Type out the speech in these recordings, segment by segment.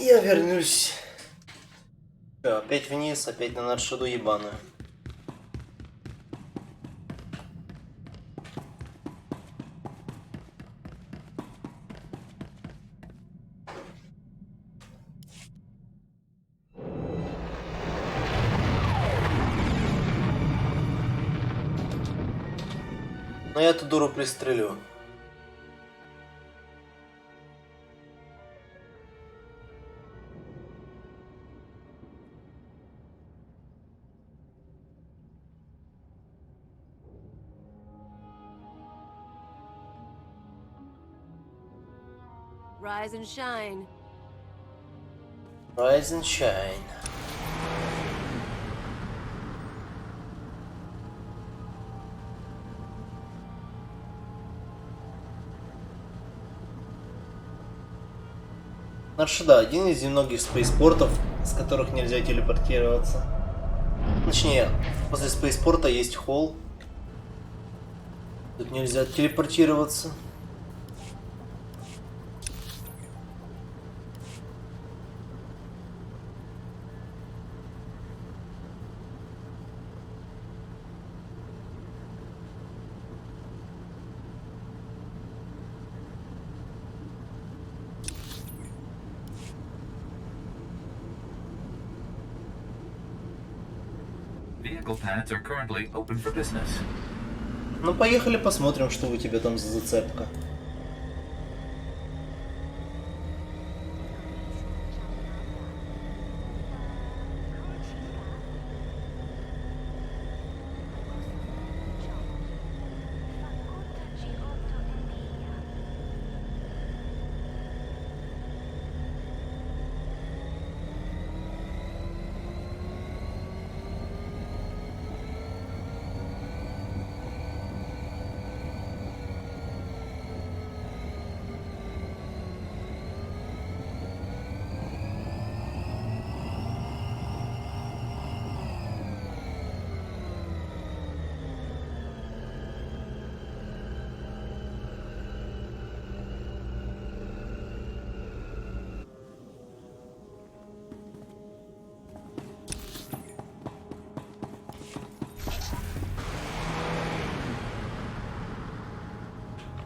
Я вернусь. Всё, опять вниз, опять на наршаду ебаную. Но я эту дуру пристрелю. Rise and shine. Rise and shine. Наршада — один из немногих спейспортов, с которых нельзя телепортироваться. Точнее, после спейспорта есть холл. Тут нельзя телепортироваться. Vehicle paths are currently open for business. Ну поехали посмотрим, что у тебя там за зацепка.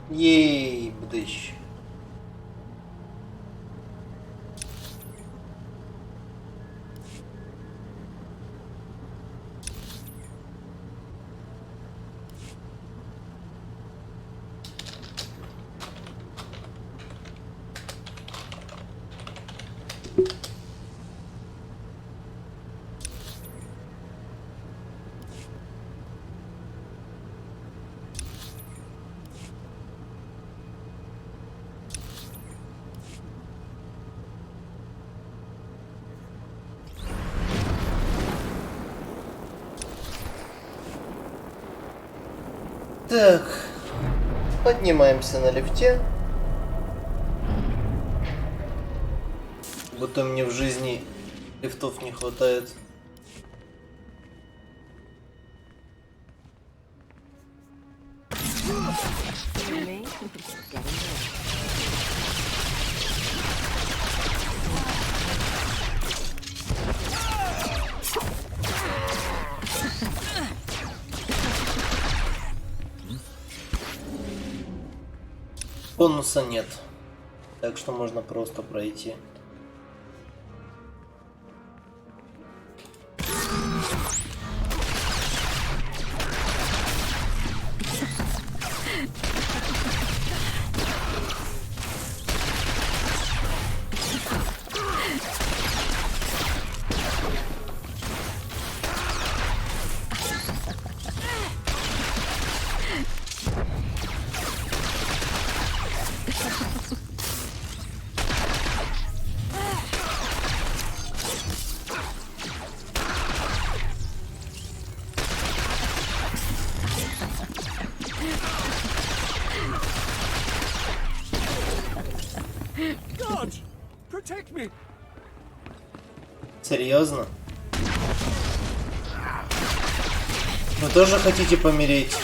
Ей, бдыщ. Так, поднимаемся на лифте. Будто мне в жизни лифтов не хватает. Бонуса нет, так что можно просто пройти. Серьезно? Вы тоже хотите помереть?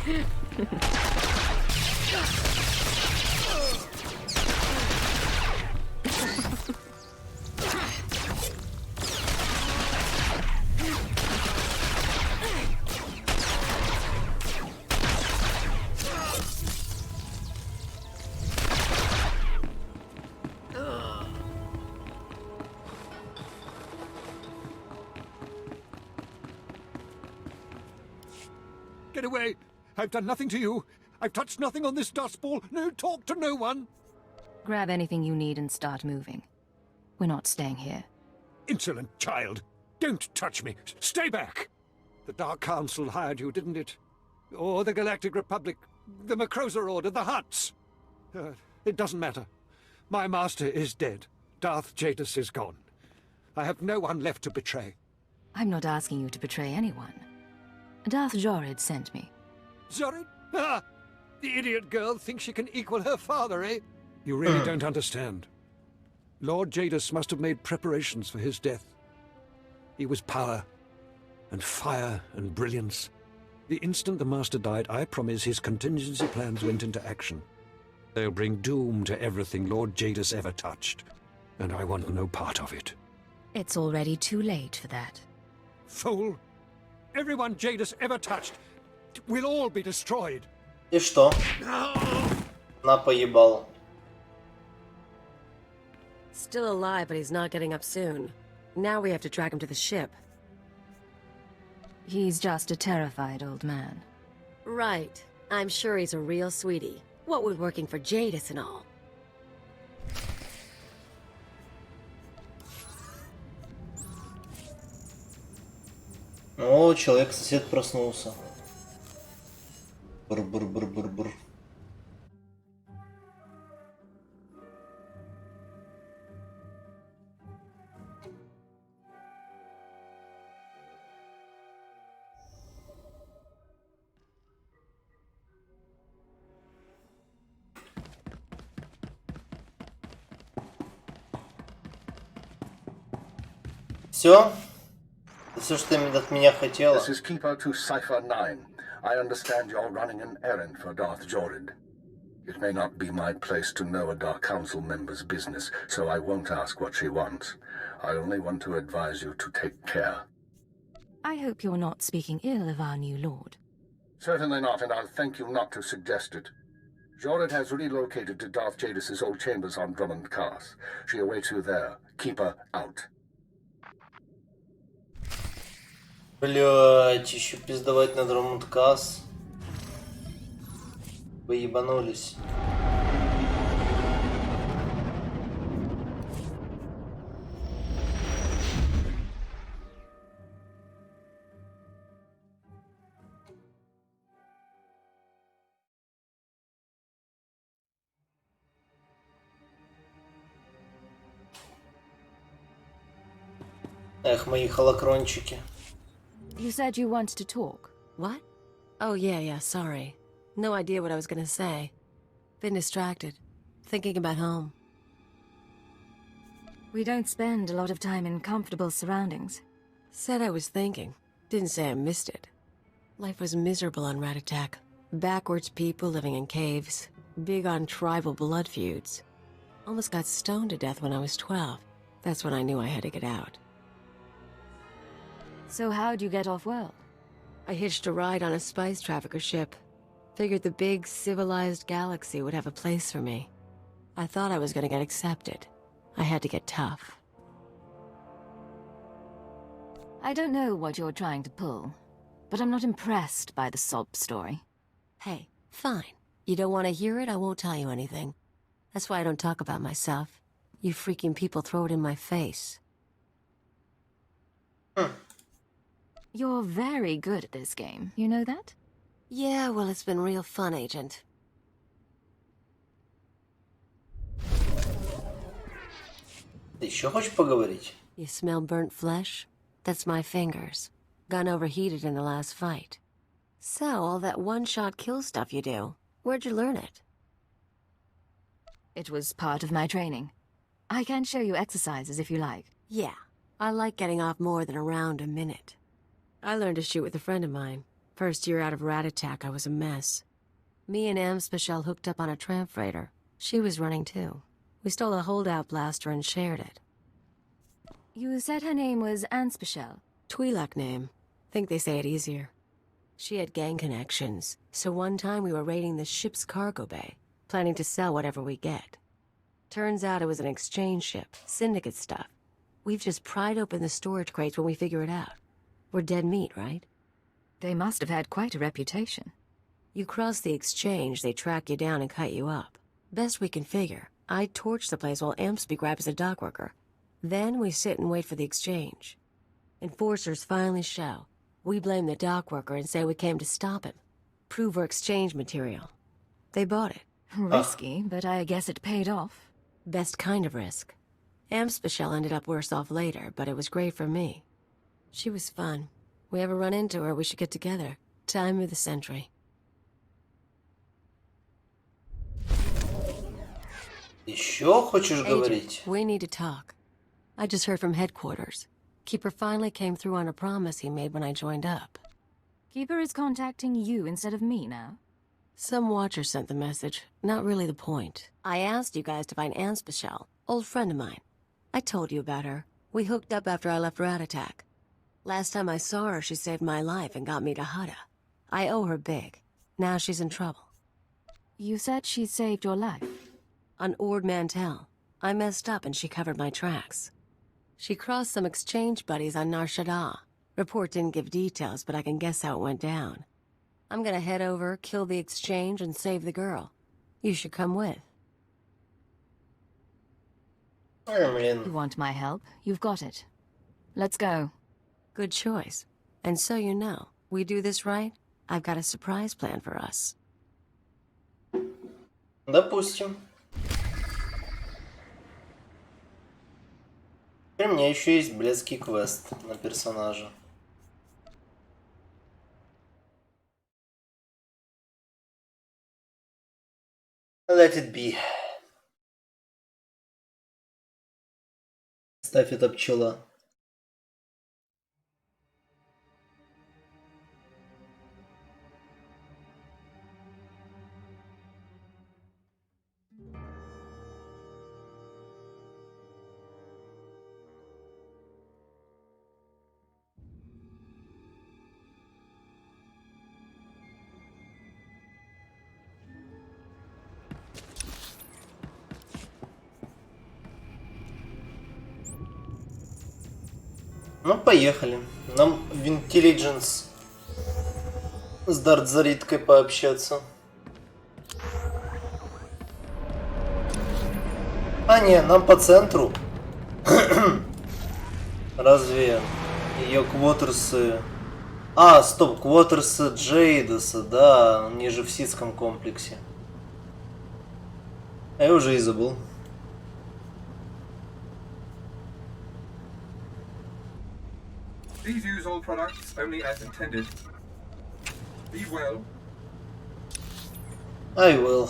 Get away! I've done nothing to you. I've touched nothing on this dust ball. No talk to no one. Grab anything you need and start moving. We're not staying here. Insolent child. Don't touch me. Stay back. The Dark Council hired you, didn't it? Or the Galactic Republic, the Macrosa Order, the Hutts. It doesn't matter. My master is dead. Darth Jadus is gone. I have no one left to betray. I'm not asking you to betray anyone. Darth Jorid sent me. Zorid? Ah! The idiot girl thinks she can equal her father, eh? You really don't understand. Lord Jadus must have made preparations for his death. He was power, and fire, and brilliance. The instant the Master died, I promise his contingency plans went into action. They'll bring doom to everything Lord Jadus ever touched, and I want no part of it. It's already too late for that. Fool! Everyone Jadus ever touched will all be destroyed. И что? На поебал. Still alive, but he's not getting up soon. Now we have to drag him to the ship. He's just a terrified old man. Right. I'm sure he's a real sweetie. What with working for Jadus and all. О, человек-сосед проснулся. Бур-бур-бур-бур-бур. Все? Все, что ты от меня хотела. This is Keeper to Cypher 9. I understand you're running an errand for Darth Jorid. It may not be my place to know a Dark Council member's business, so I won't ask what she wants. I only want to advise you to take care. I hope you're not speaking ill of our new lord. Certainly not, and I'll thank you not to suggest it. Jorid has relocated to Darth Jadus' old chambers on Drummond Kaas. She awaits you there. Keeper out. Блять, еще пиздовать на Дромунд Каас. Вы ебанулись. Эх, мои холокрончики. You said you wanted to talk. What? Oh, yeah, sorry. No idea what I was gonna say. Been distracted. Thinking about home. We don't spend a lot of time in comfortable surroundings. Said I was thinking. Didn't say I missed it. Life was miserable on Rat Attack. Backwards people living in caves. Big on tribal blood feuds. Almost got stoned to death when I was 12. That's when I knew I had to get out. So how'd you get off-world? I hitched a ride on a spice trafficker ship. Figured the big, civilized galaxy would have a place for me. I thought I was gonna get accepted. I had to get tough. I don't know what you're trying to pull, but I'm not impressed by the sob story. Hey, fine. You don't want to hear it, I won't tell you anything. That's why I don't talk about myself. You freaking people throw it in my face. You're very good at this game, you know that? Yeah, well, it's been real fun, Agent. Ты еще хочешь поговорить? You smell burnt flesh? That's my fingers. Gun overheated in the last fight. So, all that one-shot kill stuff you do, where'd you learn it? It was part of my training. I can show you exercises if you like. Yeah, I like getting off more than a round a minute. I learned to shoot with a friend of mine. First year out of rat attack, I was a mess. Me and Amspecial hooked up on a tramp freighter. She was running too. We stole a holdout blaster and shared it. You said her name was Anspecial. Twi'lek name. Think they say it easier. She had gang connections, so one time we were raiding the ship's cargo bay, planning to sell whatever we get. Turns out it was an exchange ship, syndicate stuff. We've just pried open the storage crates when we figure it out. We're dead meat, right? They must have had quite a reputation. You cross the exchange, they track you down and cut you up. Best we can figure, I torch the place while Ampsby grabs a dock worker. Then we sit and wait for the exchange. Enforcers finally show. We blame the dock worker and say we came to stop him. Prove we're exchange material. They bought it. Risky, but I guess it paid off. Best kind of risk. Amspecial ended up worse off later, but it was great for me. She was fun. We ever run into her, we should get together. Time of the century. Еще хочешь говорить? We need to talk. I just heard from headquarters. Keeper finally came through on a promise he made when I joined up. Keeper is contacting you instead of me now? Some watcher sent the message. Not really the point. I asked you guys to find Anspecial, old friend of mine. I told you about her. We hooked up after I left Rat Attack. Last time I saw her, she saved my life and got me to Hutta. I owe her big. Now she's in trouble. You said she saved your life. On Ord Mantell. I messed up and she covered my tracks. She crossed some exchange buddies on Nar Shaddaa. Report didn't give details, but I can guess how it went down. I'm gonna head over, kill the exchange, and save the girl. You should come with. You want my help? You've got it. Let's go. Good choice. And so you know, we do this right, I've got a surprise plan for us. Допустим. Теперь у меня еще есть блядский квест на персонажа. Let it be. Ставь это пчела. Ну, поехали. Нам в Intelligence с Дартзариткой пообщаться. А, не, нам по центру. Разве ее квотерсы... А, стоп, квотерсы Джейдаса, да, они же в Ситском комплексе. А я уже и забыл. Please use all products only as intended. Be well. I will.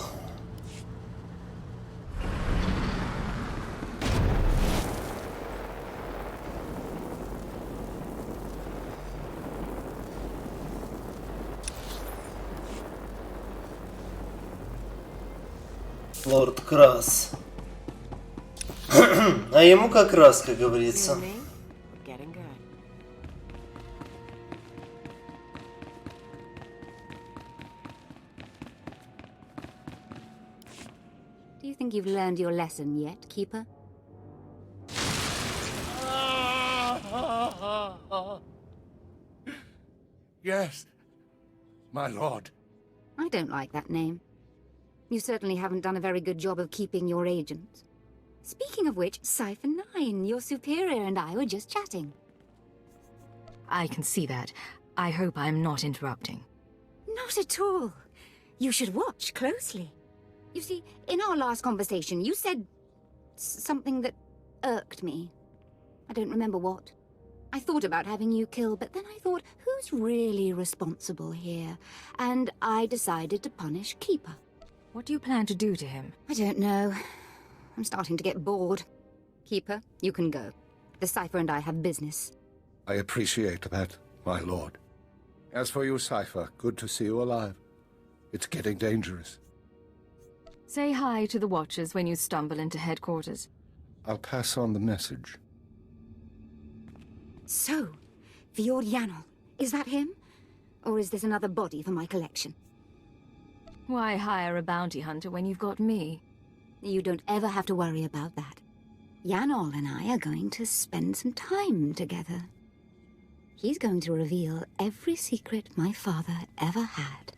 Лорд Крас. А ему как раз, как говорится. Do you think you've learned your lesson yet, Keeper? Yes, my lord. I don't like that name. You certainly haven't done a very good job of keeping your agents. Speaking of which, Cypher 9, your superior and I were just chatting. I can see that. I hope I'm not interrupting. Not at all. You should watch closely. You see, in our last conversation, you said something that irked me. I don't remember what. I thought about having you killed, but then I thought, who's really responsible here? And I decided to punish Keeper. What do you plan to do to him? I don't know. I'm starting to get bored. Keeper, you can go. The Cypher and I have business. I appreciate that, my lord. As for you, Cypher, good to see you alive. It's getting dangerous. Say hi to the Watchers when you stumble into headquarters. I'll pass on the message. So, Viordiano, is that him? Or is this another body for my collection? Why hire a bounty hunter when you've got me? You don't ever have to worry about that. Yanol and I are going to spend some time together. He's going to reveal every secret my father ever had.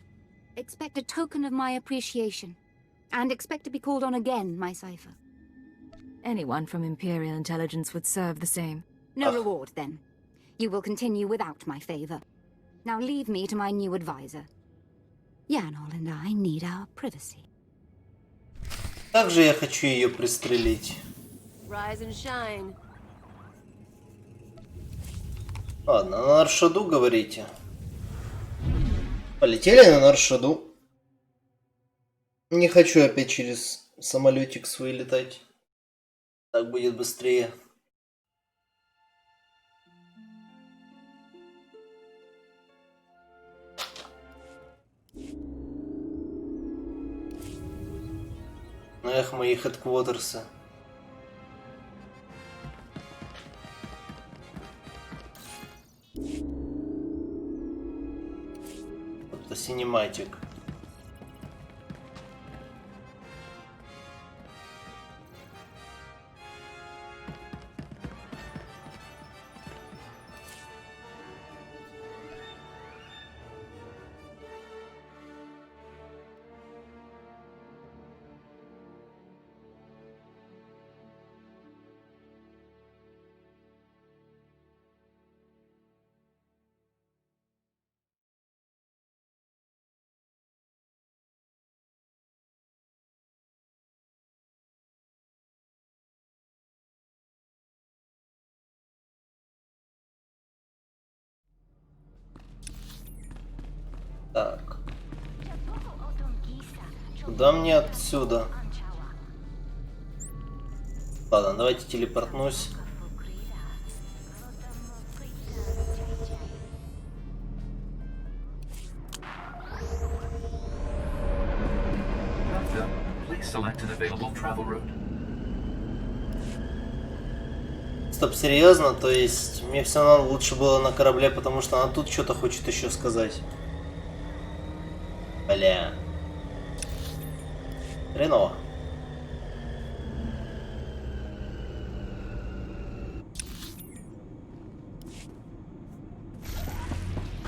Expect a token of my appreciation. And expect to be called on again, my Cypher. Anyone from Imperial intelligence would serve the same. No reward, then. You will continue without my favor. Now leave me to my new advisor. Yanol and I need our privacy. Также я хочу ее пристрелить. Rise and shine. Ладно, на Наршаду говорите. Полетели на Наршаду. Не хочу опять через самолетик свой летать. Так будет быстрее. Эх, мои хедквотерсы. Это синематик. Так. Куда мне отсюда? Ладно, давайте телепортнусь. Please select an available travel route. Стоп, серьезно? То есть мне все равно лучше было на корабле, потому что она тут что-то хочет еще сказать. Бля. Хреново.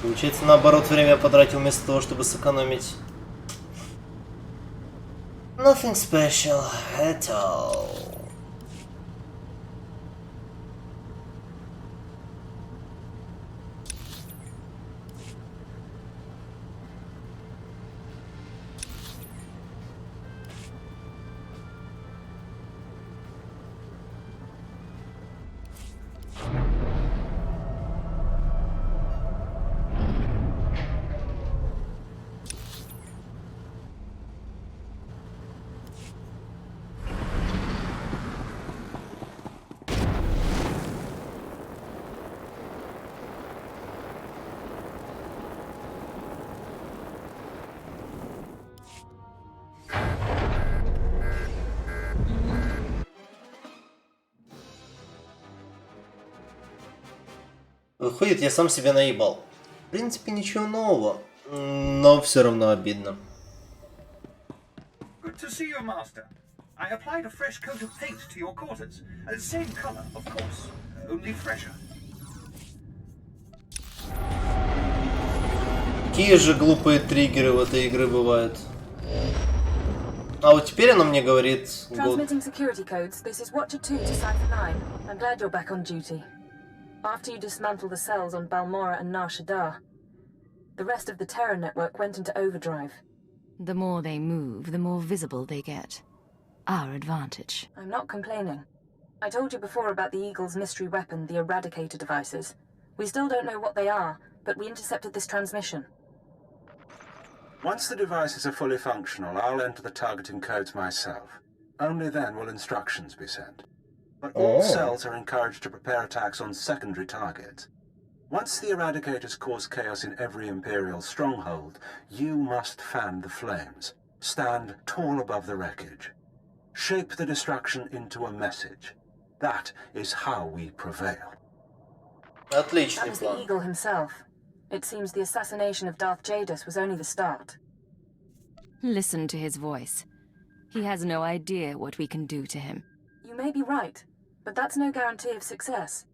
Получается, наоборот, время потратил вместо того, чтобы сэкономить. Nothing special at all. Выходит, я сам себя наебал. В принципе, ничего нового, но все равно обидно. Good to see you, Master. I applied a fresh coat of paint to your quarters. Same color, of course, only fresher. Какие же глупые триггеры в этой игре бывают. А вот теперь она мне говорит... Transmitting security codes. This is Watcher 2 to Cypher 9. I'm glad you're back on duty. After you dismantle the cells on Balmora and Nar Shaddaa, the rest of the Terror network went into overdrive. The more they move, the more visible they get. Our advantage. I'm not complaining. I told you before about the Eagle's mystery weapon, the Eradicator devices. We still don't know what they are, but we intercepted this transmission. Once the devices are fully functional, I'll enter the targeting codes myself. Only then will instructions be sent. But all cells are encouraged to prepare attacks on secondary targets. Once the Eradicators cause chaos in every Imperial stronghold, you must fan the flames. Stand tall above the wreckage. Shape the destruction into a message. That is how we prevail. That Отличный was the план. Eagle himself. It seems the assassination of Darth Jadus was only the start. Listen to his voice. He has no idea what we can do to him. You may be right, but that's no guarantee of success.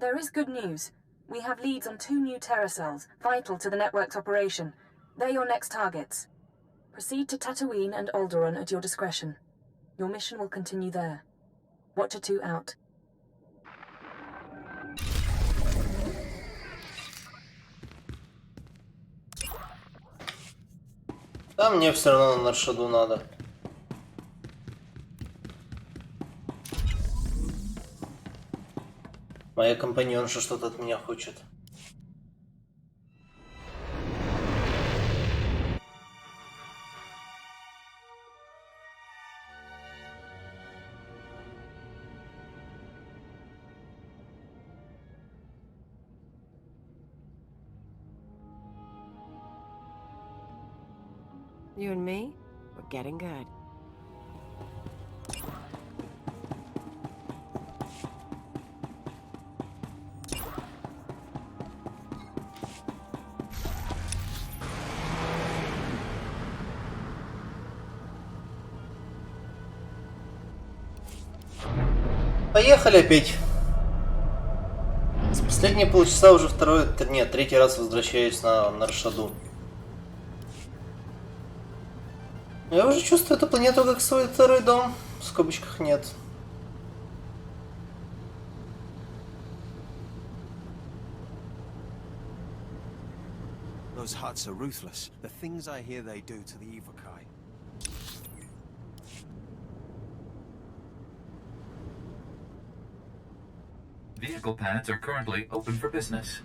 There is good news. We have leads on 2 new Terra cells, vital to the network's operation. They're your next targets. Proceed to Tatooine and Alderaan at your discretion. Your mission will continue there. Watcher 2 out. Да, мне все равно на Наршаду надо. Моя компаньонша что-то от меня хочет. You and me, we're getting good. Поехали опять. С последние полчаса уже третий раз возвращаюсь на Наршаду. Я уже чувствую эту планету как свой второй дом. В скобочках нет. Those huts are ruthless. The things I hear they do to the Evokai. Vehicle pads are currently open for business.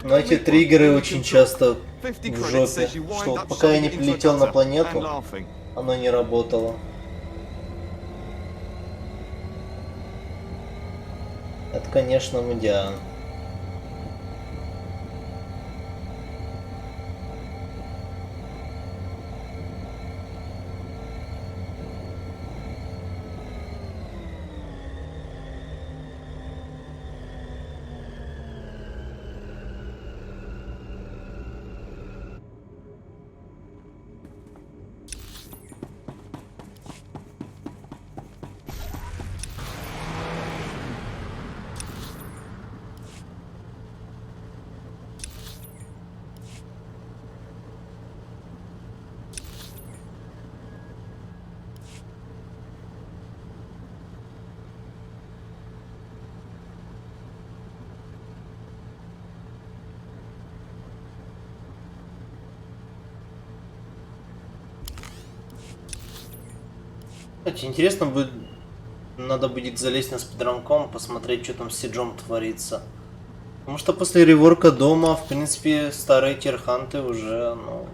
Но эти триггеры очень часто в жопе, что вот пока я не прилетел на планету, оно не работало. Это, конечно, мудя. Интересно будет, надо будет залезть на спидранком, посмотреть, что там с Сиджом творится. Потому что после реворка дома, в принципе, старые тирханты уже, ну,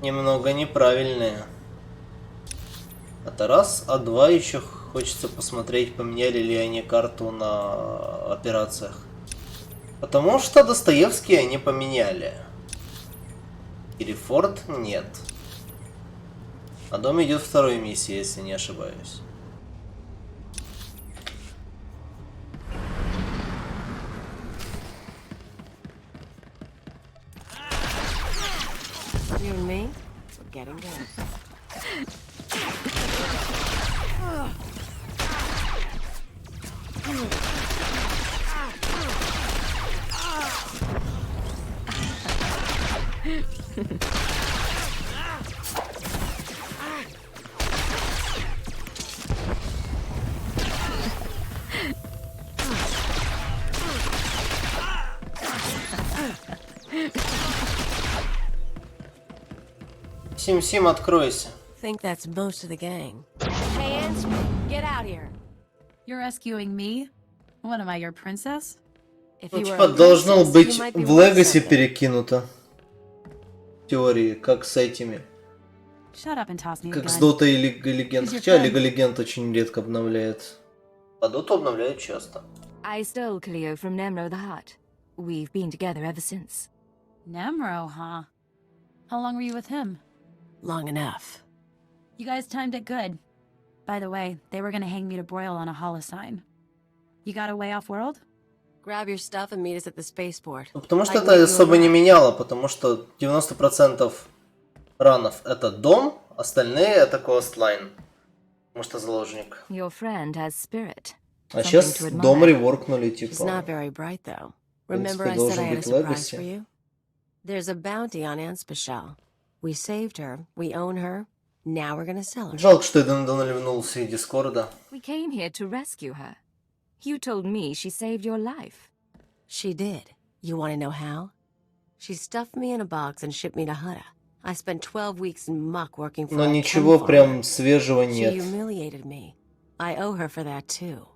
немного неправильные. Это раз, а два еще хочется посмотреть, поменяли ли они карту на операциях. Потому что Достоевский они поменяли. Или Форд нет. А дом идет второй миссии, если не ошибаюсь. You and me, we're getting good. Сим-Сим, откройся. Think that's most of the gang. Hands, get out here. You're rescuing me? What am I, your princess? Ну, типа, должно быть в Легаси перекинуто. В теории, как с этими. Как с Дотой и Лига Легенд. Хотя Лига Легенд очень редко обновляет. А Доту обновляют часто. I stole Kalio from Nemro the Hutt. We've been together ever since. Nemro, huh? How long were you with him? Long enough. You guys timed it good. By the way, they were gonna hang me to broil on a holosign. You got a way off-world? Grab your stuff and meet us at the spaceport. Потому что это особо не меняло, потому что 90% ранов это дом, остальные это костлайн. Потому что заложник. Your friend has spirit. А сейчас дом реворкнули, типа. She's not very bright, though. Remember I said I had a surprise for you? There's a bounty on Anspecial. We saved her, we own her, now we're gonna sell her. Жалко, что я давно вернулся из Дискорда. We came here to rescue her. You told me she saved your life. She did. You want to know how? She stuffed me in a box and shipped me to Hutta. I spent 12 weeks in muck working for Но ничего прям свежего нет. She humiliated me. I owe her for that too.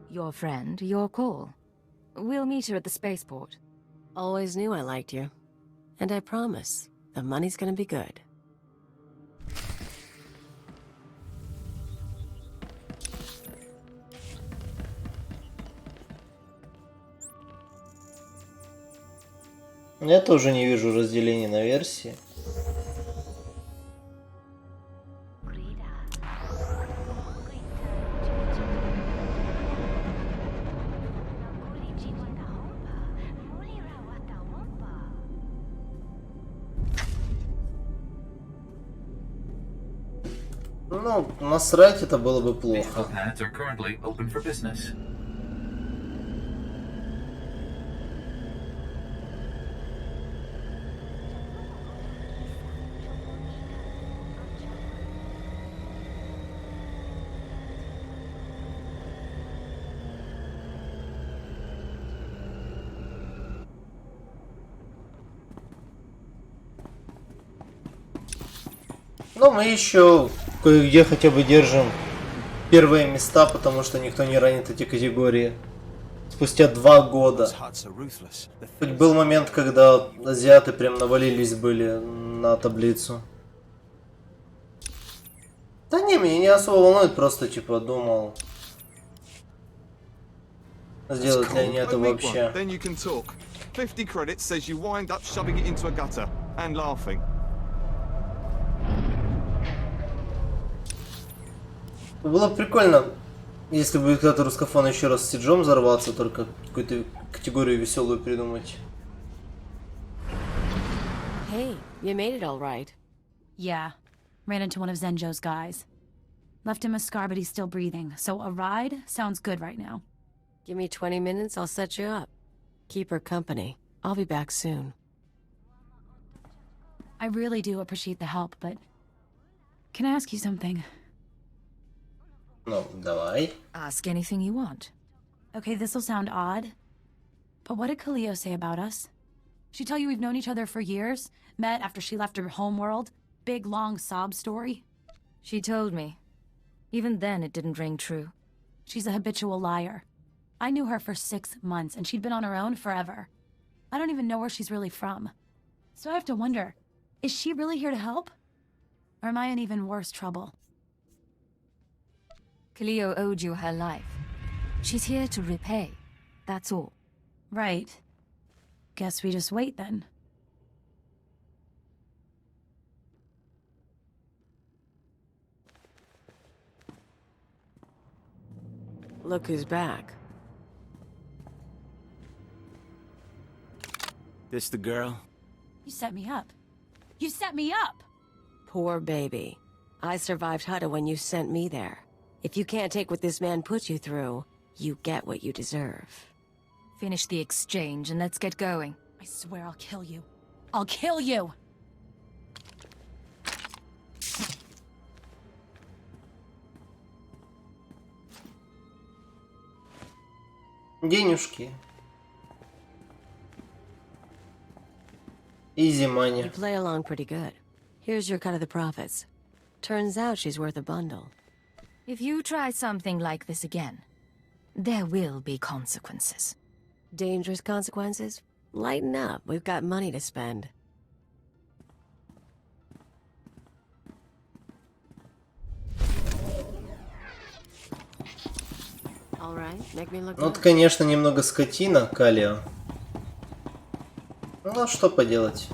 Your friend, your call. We'll meet her at the spaceport. Always knew I liked you. And I promise, the money's gonna be good. Я тоже не вижу разделения на версии. Ну, насрать это было бы плохо. Pads are currently open for business. Но мы еще кое-где хотя бы держим первые места, потому что никто не ранит эти категории. Спустя 2 года. Хоть был момент, когда азиаты прям навалились были на таблицу. Да не, меня не особо волнует, просто типа думал, сделать ли они это вообще. 50 credits says you wind up shoving it into a gutter and laughing. Было бы прикольно, если бы когда-то русскофон еще раз с Сиджом взорваться, только какую-то категорию веселую придумать. Hey, you made it all right. Yeah. Ran into one of Zenjo's guys. Left him a scar, but he's still breathing. So a ride sounds good right now. Give me 20 minutes, I'll set you up. Keep her company. I'll be back soon. I really do appreciate the help, but... Can I ask you something? Ну, давай. Ask anything you want. Okay, this'll sound odd, but what did Kalio say about us? She tell you we've known each other for years? Met after she left her homeworld? Big, long sob story? She told me. Even then, it didn't ring true. She's a habitual liar. I knew her for 6 months, and she'd been on her own forever. I don't even know where she's really from. So I have to wonder, is she really here to help? Or am I in even worse trouble? Kalio owed you her life. She's here to repay. That's all. Right. Guess we just wait then. Look who's back. This the girl? You set me up. You set me up! Poor baby. I survived Hutta when you sent me there. If you can't take what this man put you through, you get what you deserve. Finish the exchange and let's get going. I swear I'll kill you. I'll kill you! Денежки. Easy money. You play along pretty good. Here's your cut of the profits. Turns out she's worth a bundle. If you try something like this again, there will be consequences. Dangerous consequences? Lighten up, we've got money to spend. Ну, вот, конечно, немного скотина, Калио. Ну, что поделать.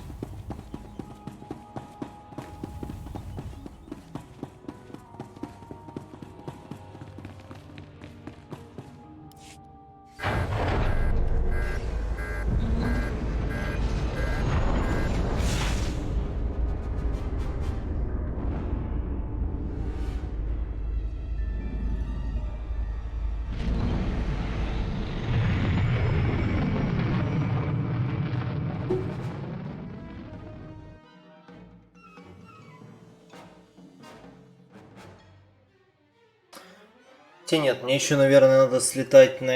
Нет, мне еще, наверное, надо слетать на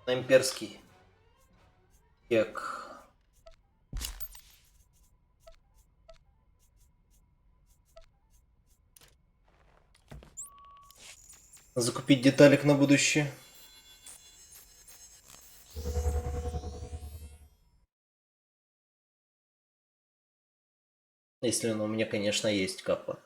на имперский кек. Закупить деталек на будущее. Если он у меня, конечно, есть капа.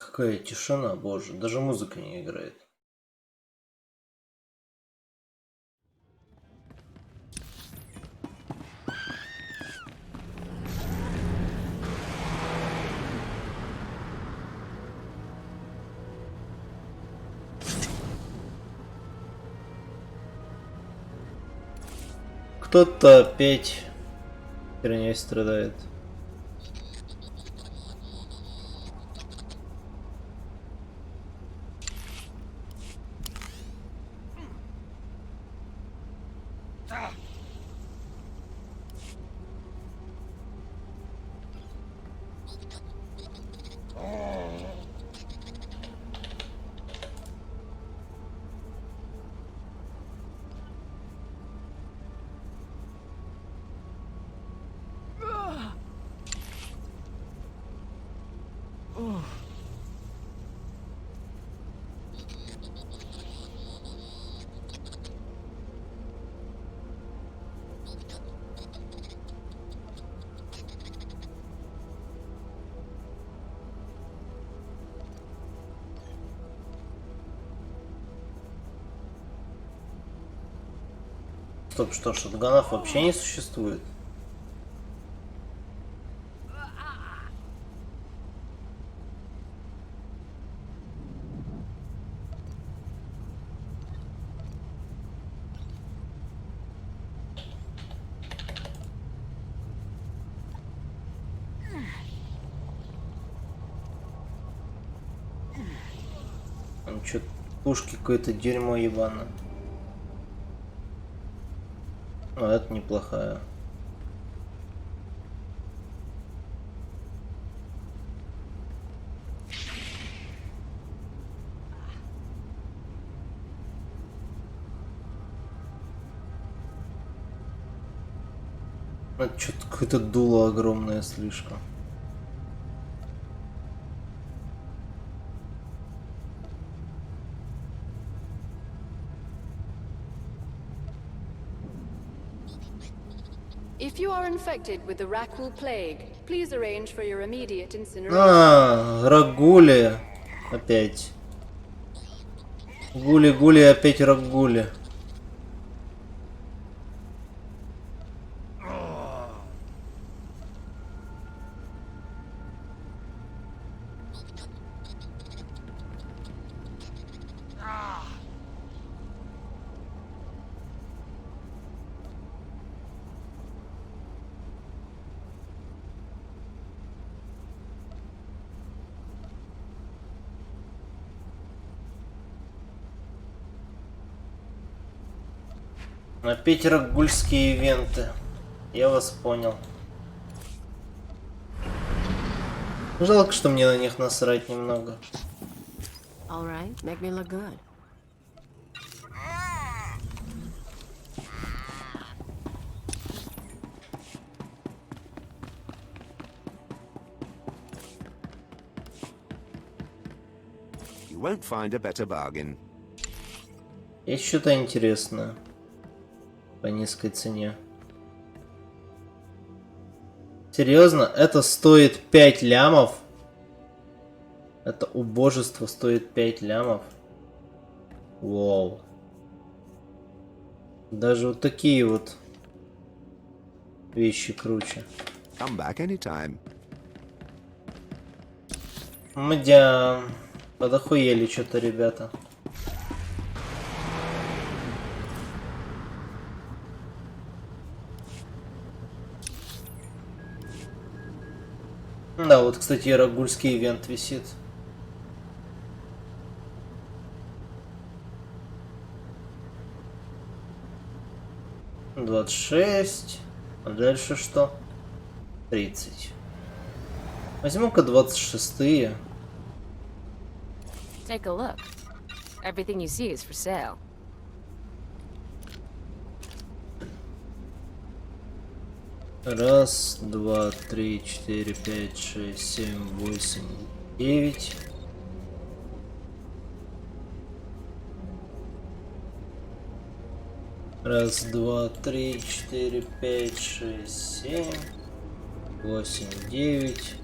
Какая тишина, боже, даже музыка не играет. Кто-то опять херней страдает. Стоп, что, шотганов вообще не существует? Там что, пушки какое-то дерьмо ебаное. А это неплохая. Это что-то какое-то дуло огромное слишком. If you are infected with the Rakul plague, please arrange for your immediate incineration. Рагули. Опять. Гули-гули, опять рагули. Опять рагульские ивенты. Я вас понял. Жалко, что мне на них насрать немного. You won't find a better bargain. Есть что-то интересное по низкой цене. Серьезно? Это стоит 5 лямов? Это убожество стоит 5 лямов? Вау. Даже вот такие вот вещи круче. Come back anytime. Мдя. Подохуели что-то, ребята. Да, вот, кстати, рагульский ивент висит. $26. А дальше что? 30. Возьму-ка 26-е. Take a look. Everything you see is for sale. Раз, два, три, четыре, пять, шесть, семь, восемь, 9. Раз, два, три, четыре, пять, шесть, 7, 8, 9.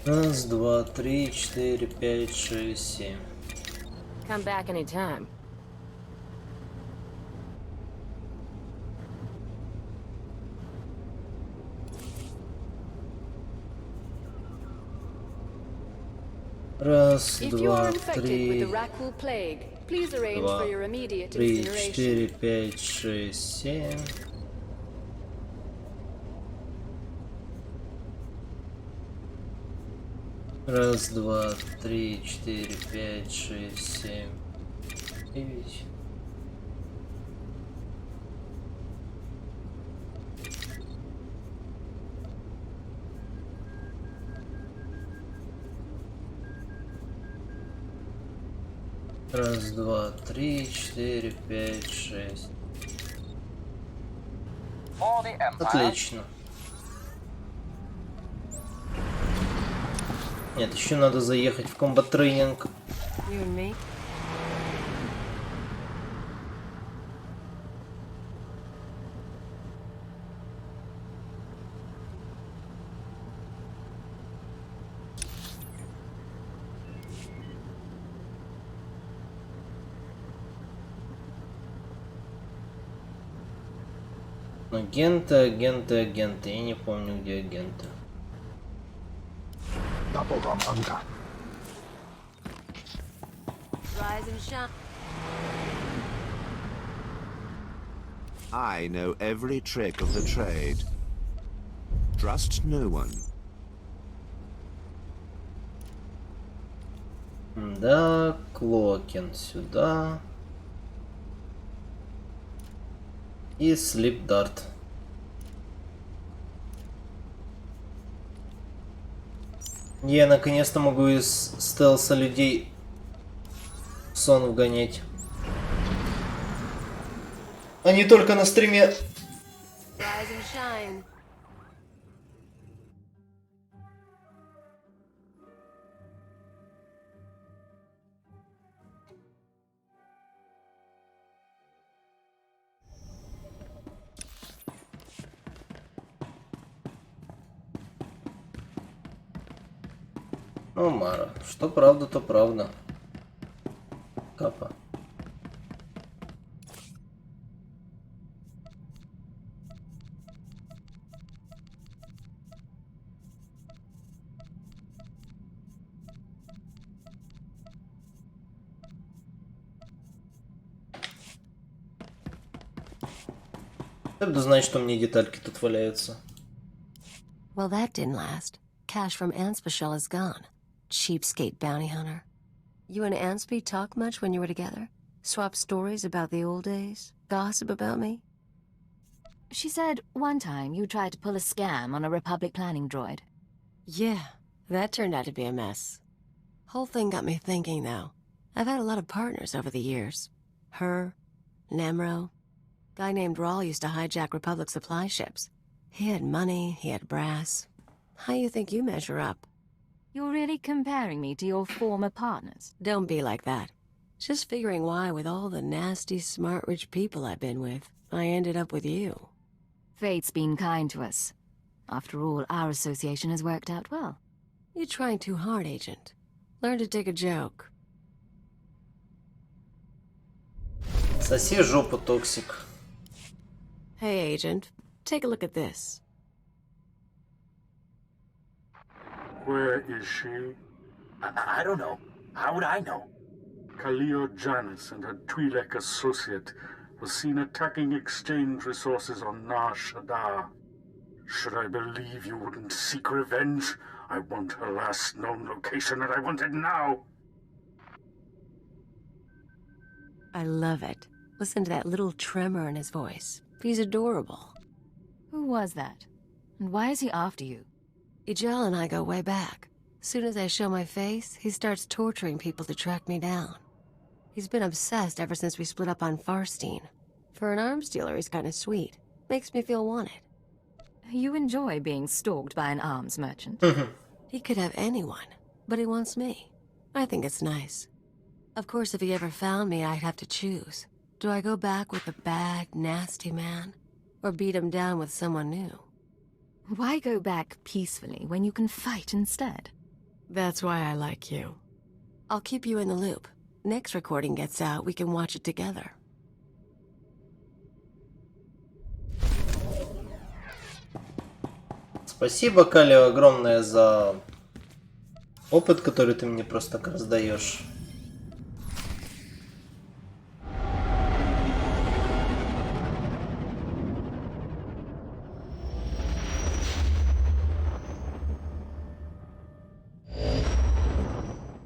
Раз, два, три, четыре, пять, шесть, 7. Come back anytime. Раз, If you два, are infected with три, the Rakul plague, please arrange два, for your immediate три, incineration. четыре, пять, шесть, 7. Раз, два, три, четыре, пять, шесть, 7, 9. Раз, два, три, четыре, пять, 6. Отлично. Нет, еще надо заехать в комбат-тренинг. Агенты, агенты, агенты. Я не помню, где агенты. Rise and shine. I know every trick of the trade. Trust no one. Да, Клокен сюда. И слип-дарт. Я наконец-то могу из стелса людей в сон вгонять. А не только на стриме. Rise and shine. Ну, Мара, что правда, то правда. Капа. Я буду знать, что мне детальки тут валяются. Well, that didn't last. Cash from Anspecial is gone. Cheapskate bounty hunter. You and Anspy talk much when you were together? Swap stories about the old days? Gossip about me? She said one time you tried to pull a scam on a Republic planning droid. Yeah, that turned out to be a mess. Whole thing got me thinking, though. I've had a lot of partners over the years. Her, Namro. Guy named Rawl used to hijack Republic supply ships. He had money, he had brass. How you think you measure up? You're really comparing me to your former partners? Don't be like that. Just figuring why, with all the nasty, smart, rich people I've been with, I ended up with you. Fate's been kind to us. After all, our association has worked out well. You're trying too hard, Agent. Learn to take a joke. Соси жопу, токсик. Hey, Agent. Take a look at this. Where is she? I don't know. How would I know? Kalio Janice and her Twi'lek associate was seen attacking exchange resources on Shaddaa. Should I believe you wouldn't seek revenge? I want her last known location and I want it now! I love it. Listen to that little tremor in his voice. He's adorable. Who was that? And why is he after you? Ijel and I go way back. Soon as I show my face, he starts torturing people to track me down. He's been obsessed ever since we split up on Farstein. For an arms dealer, he's kind of sweet. Makes me feel wanted. You enjoy being stalked by an arms merchant? He could have anyone, but he wants me. I think it's nice. Of course, if he ever found me, I'd have to choose. Do I go back with a bad, nasty man? Or beat him down with someone new? Why go back peacefully when you can fight instead? That's why I like you. I'll keep you in the loop. Next recording gets out, we can watch it together. Спасибо, Калио, огромное за опыт, который ты мне просто так раздаешь.